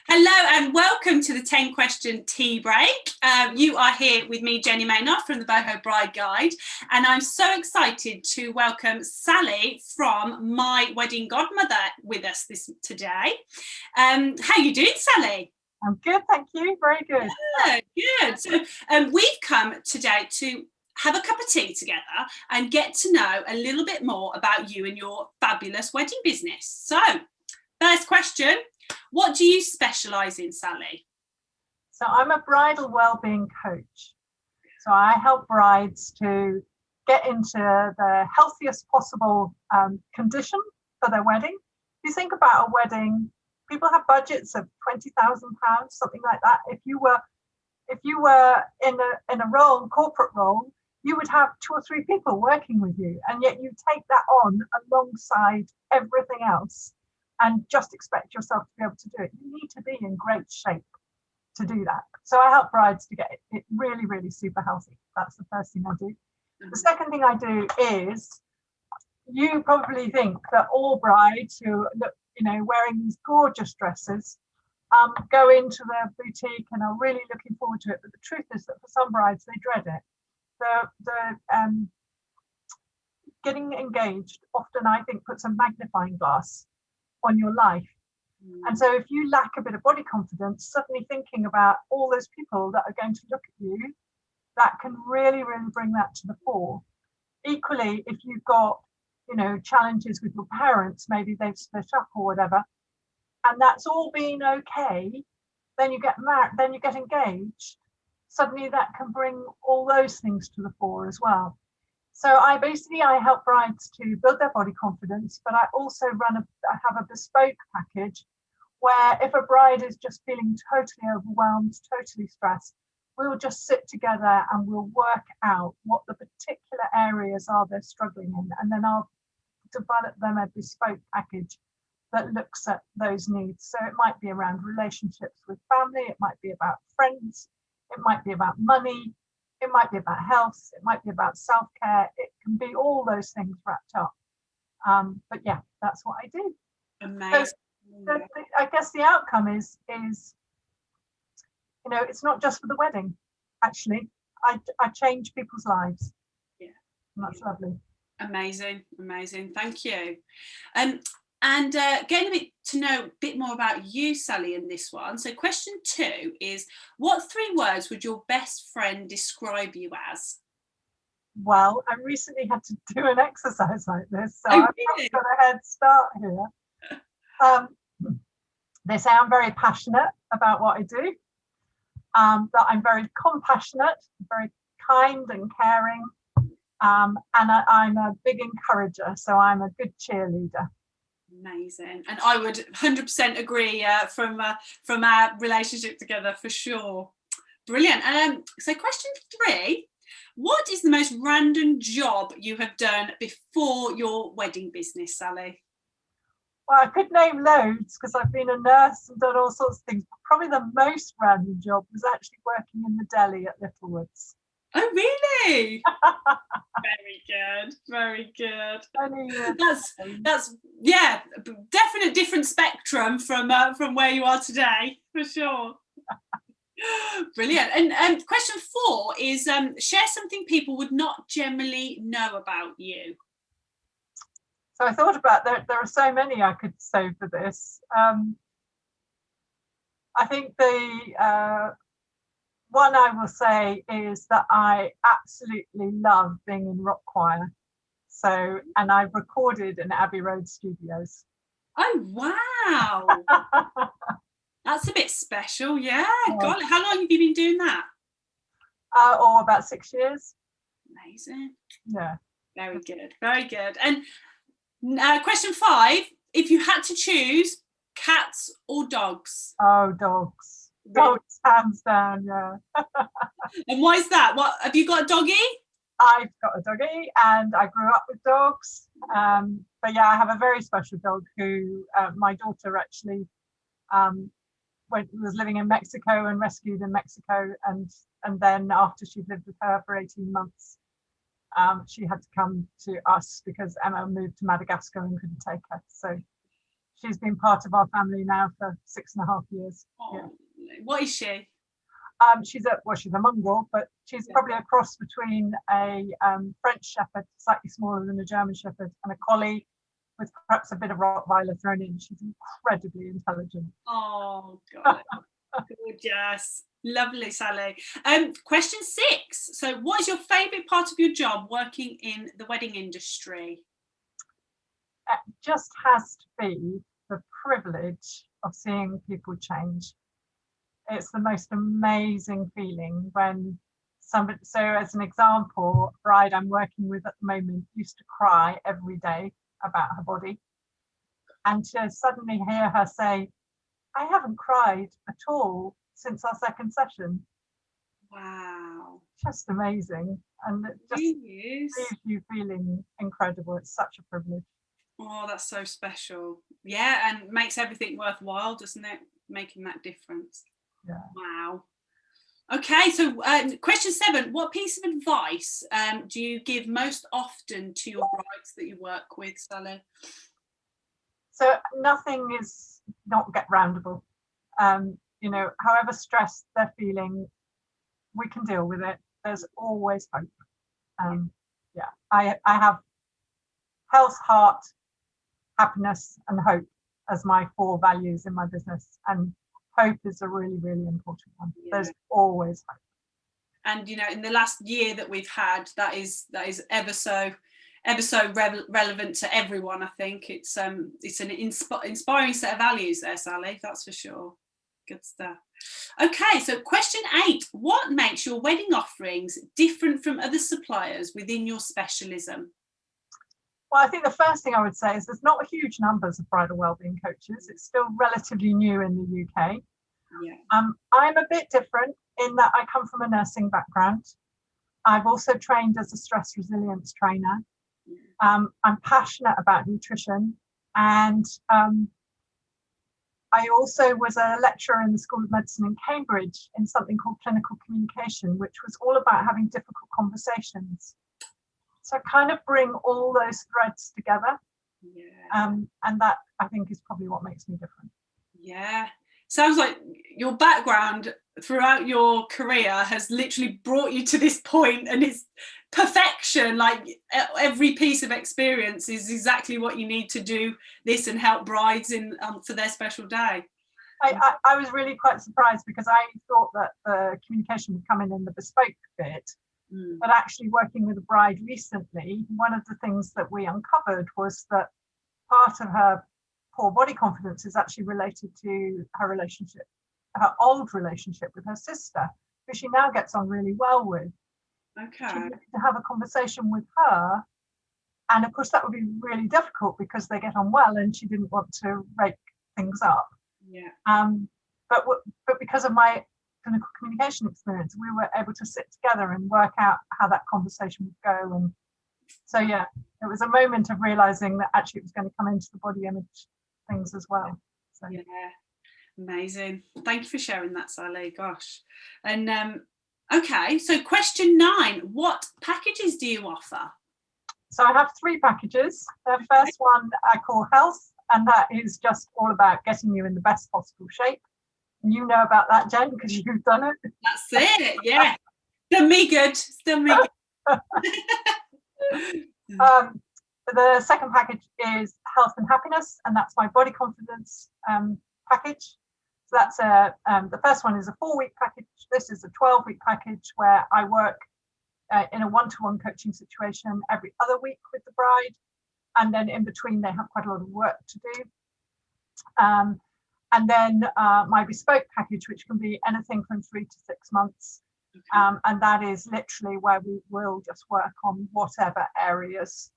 Hello and welcome to the 10 question tea break. You are here with me, Jenny Maynard from the Boho Bride Guide, and I'm so excited to welcome Sally from My Wedding Godmother with us today. How are you doing, Sally? I'm good, thank you. Very good. Good. So we've come today to have a cup of tea together and get to know a little bit more about you and your fabulous wedding business. So, first question. What do you specialise in, Sally? So I'm a bridal wellbeing coach. So I help brides to get into the healthiest possible condition for their wedding. If you think about a wedding, people have budgets of £20,000, something like that. If you were in a corporate role, you would have 2 or 3 people working with you, and yet you take that on alongside everything else and just expect yourself to be able to do it. You need to be in great shape to do that. So I help brides to get it really, really super healthy. That's the first thing I do. The second thing I do is, you probably think that all brides who look, wearing these gorgeous dresses, go into the boutique and are really looking forward to it. But the truth is that for some brides, they dread it. The getting engaged often, I think, puts a magnifying glass on your life. And so if you lack a bit of body confidence, suddenly thinking about all those people that are going to look at you, that can really, really bring that to the fore. Equally, if you've got, challenges with your parents, maybe they've split up or whatever, and that's all been okay, then you get married, then you get engaged, suddenly that can bring all those things to the fore as well. So I help brides to build their body confidence, but I also I have a bespoke package where if a bride is just feeling totally overwhelmed, totally stressed, we'll just sit together and we'll work out what the particular areas are they're struggling in. And then I'll develop them a bespoke package that looks at those needs. So it might be around relationships with family, it might be about friends, it might be about money, it might be about health, it might be about self-care, it can be all those things wrapped up. But yeah, that's what I do. Amazing. So I guess the outcome is, it's not just for the wedding, actually. I change people's lives. Yeah. And that's lovely. Amazing. Thank you. And getting to know a bit more about you, Sally, in this one. So question 2 is, what 3 words would your best friend describe you as? Well, I recently had to do an exercise like this, so I've got a head start here. They say I'm very passionate about what I do, that I'm very compassionate, very kind and caring, and I'm a big encourager, so I'm a good cheerleader. Amazing. And I would 100% agree from our relationship together, for sure. Brilliant. So question 3, what is the most random job you have done before your wedding business, Sally? Well, I could name loads because I've been a nurse and done all sorts of things. But probably the most random job was actually working in the deli at Littlewoods. Oh, really? Very good. That's definite different spectrum from where you are today, for sure. Brilliant. And question 4 is, share something people would not generally know about you. So I thought about there are so many I could say for this. I think the one I will say is that I absolutely love being in rock choir. So, and I've recorded in Abbey Road Studios. Oh, wow. That's a bit special, yeah. God, how long have you been doing that? About 6 years. Amazing. Yeah. Very good. And question 5, if you had to choose, cats or dogs? Oh, dogs. Dogs, hands down, yeah. And why is that? What, have you got a doggy? I've got a doggy and I grew up with dogs. But yeah, I have a very special dog who my daughter actually was living in Mexico and rescued in Mexico, and then after she'd lived with her for 18 months, she had to come to us because Emma moved to Madagascar and couldn't take her. So she's been part of our family now for 6.5 years. Oh, Yeah. what is she? She's a mongrel, but she's probably a cross between a French Shepherd, slightly smaller than a German Shepherd, and a collie with perhaps a bit of Rottweiler thrown in. She's incredibly intelligent. Oh, God. Gorgeous. Lovely, Sally. Question 6. So what is your favourite part of your job working in the wedding industry? It just has to be the privilege of seeing people change. It's the most amazing feeling when somebody, so as an example, a bride I'm working with at the moment used to cry every day about her body. And to suddenly hear her say, I haven't cried at all since our second session. Wow. Just amazing. And it just leaves you feeling incredible. It's such a privilege. Oh, that's so special. Yeah, and makes everything worthwhile, doesn't it? Making that difference. Yeah. Wow. Okay, so question 7. What piece of advice do you give most often to your brides that you work with, Sally? So nothing is not get roundable. You know, however stressed they're feeling, we can deal with it. There's always hope. Yeah, I have health, heart, happiness, and hope as my 4 values in my business. And hope is a really, really important one. Yeah. There's always hope. And you know, in the last year that we've had, that is ever so relevant to everyone. I think it's an inspiring set of values there, Sally. That's for sure. Good stuff. Okay, so question 8. What makes your wedding offerings different from other suppliers within your specialism? Well, I think the first thing I would say is there's not huge numbers of bridal wellbeing coaches. It's still relatively new in the UK. Yeah. I'm a bit different in that I come from a nursing background. I've also trained as a stress resilience trainer. I'm passionate about nutrition, and I also was a lecturer in the School of Medicine in Cambridge in something called clinical communication, which was all about having difficult conversations. So I kind of bring all those threads together. Yeah. And that, I think, is probably what makes me different. Yeah. Sounds like your background throughout your career has literally brought you to this point, and it's perfection. Like every piece of experience is exactly what you need to do this and help brides in for their special day. I was really quite surprised because I thought that the communication would come in the bespoke bit. But actually working with a bride recently, one of the things that we uncovered was that part of her poor body confidence is actually related to her old relationship with her sister, who she now gets on really well with. Okay. She needed to have a conversation with her. And of course, that would be really difficult because they get on well and she didn't want to rake things up. Yeah. But because of my clinical communication experience, we were able to sit together and work out how that conversation would go. And so, yeah, it was a moment of realizing that actually it was going to come into the body image things as well. So. Yeah, amazing. Thank you for sharing that, Sally. Gosh. And okay, so question 9, what packages do you offer? So I have 3 packages. The first one I call Health, and that is just all about getting you in the best possible shape. You know about that, Jen, because you've done it. That's it, yeah. Still me good. The second package is Health and Happiness, and that's my body confidence package. So that's the first one is a 4-week package. This is a 12-week package where I work in a one-to-one coaching situation every other week with the bride, and then in between they have quite a lot of work to do. And then my bespoke package, which can be anything from 3 to 6 months. Okay. And that is literally where we will just work on whatever areas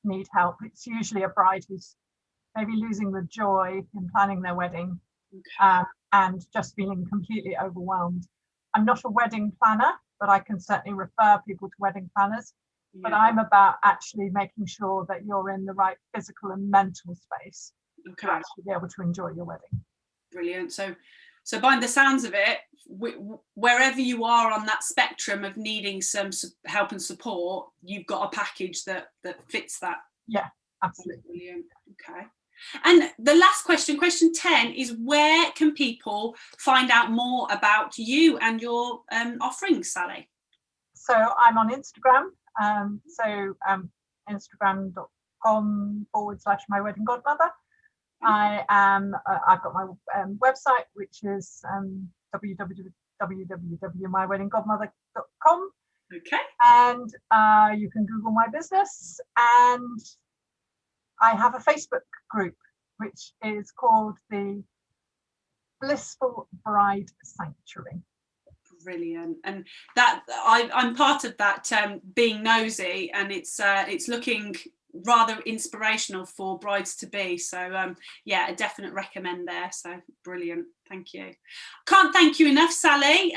need help. It's usually a bride who's maybe losing the joy in planning their wedding, okay. And just feeling completely overwhelmed. I'm not a wedding planner, but I can certainly refer people to wedding planners. Yeah. But I'm about actually making sure that you're in the right physical and mental space. Okay. To actually be able to enjoy your wedding. Brilliant. So by the sounds of it, wherever you are on that spectrum of needing some help and support, you've got a package that fits that. Yeah, absolutely. Brilliant. Okay. And the last question, question 10, is where can people find out more about you and your offerings, Sally? So I'm on Instagram. Instagram.com/My Wedding Godmother. I've got my website, which is www.myweddinggodmother.com. Okay. And you can Google my business, and I have a Facebook group which is called the Blissful Bride Sanctuary. Brilliant. And that I'm part of that, being nosy, and it's looking rather inspirational for brides to be. So yeah, a definite recommend there. So brilliant. Thank you. Can't thank you enough, Sally.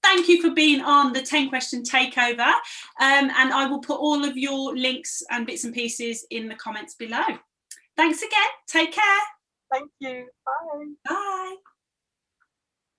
Thank you for being on the 10 question takeover. And I will put all of your links and bits and pieces in the comments below. Thanks again. Take care. Thank you. Bye. Bye.